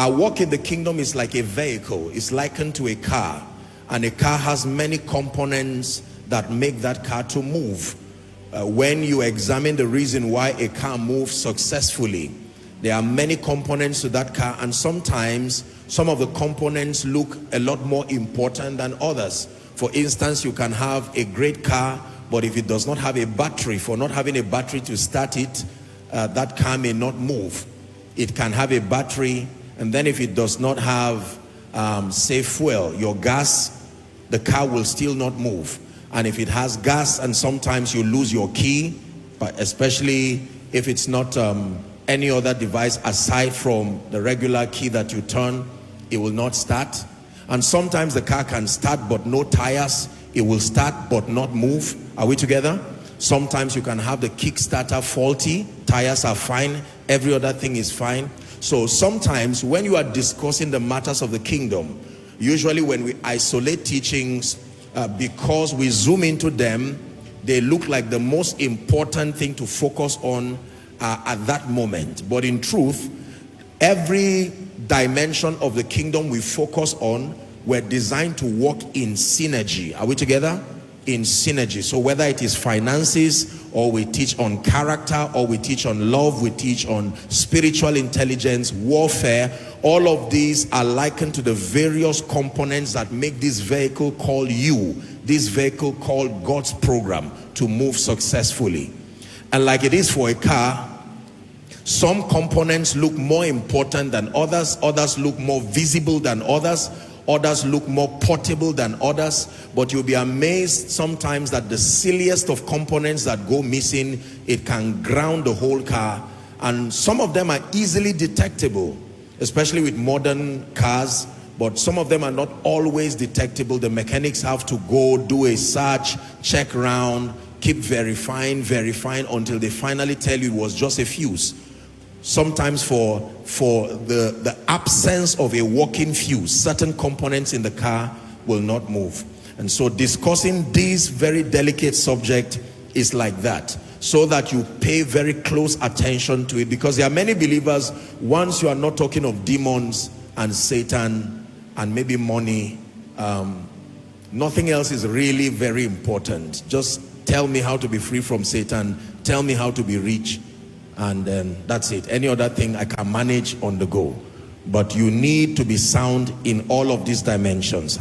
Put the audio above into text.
Our walk in the kingdom is like a vehicle. It's likened to a car, and a car has many components that make that car to move. When you examine the reason why a car moves successfully, there are many components to that car, and sometimes some of the components look a lot more important than others. For instance, you can have a great car, but if it does not have a battery, for not having a battery to start it, that car may not move. It can have a battery, and then if it does not have safe fuel, your gas, the car will still not move. And if it has gas, and sometimes you lose your key, but especially if it's not any other device aside from the regular key that you turn, it will not start. And sometimes the car can start but no tires. It will start but not move. Are we together? Sometimes you can have the kickstarter faulty, tires are fine, every other thing is fine. So sometimes when you are discussing the matters of the kingdom, usually when we isolate teachings, because we zoom into them, they look like the most important thing to focus on at that moment. But in truth, every dimension of the kingdom we focus on were designed to work in synergy. Are we together? In synergy. So whether it is finances, or we teach on character, or we teach on love, we teach on spiritual intelligence, warfare, all of these are likened to the various components that make this vehicle called you, this vehicle called God's program, to move successfully. And like it is for a car, some components look more important than others, others look more visible than others, others look more portable than others. But you'll be amazed sometimes that the silliest of components that go missing, it can ground the whole car. And some of them are easily detectable, especially with modern cars, but some of them are not always detectable. The mechanics have to go do a search, check around, keep verifying until they finally tell you it was just a fuse. Sometimes for the absence of a working fuse, certain components in the car will not move. And so discussing this very delicate subject is like that, so that you pay very close attention to it, because there are many believers, once you are not talking of demons and Satan and maybe money, nothing else is really very important. Just tell me how to be free from Satan, tell me how to be rich, and then that's it. Any other thing I can manage on the go. But you need to be sound in all of these dimensions.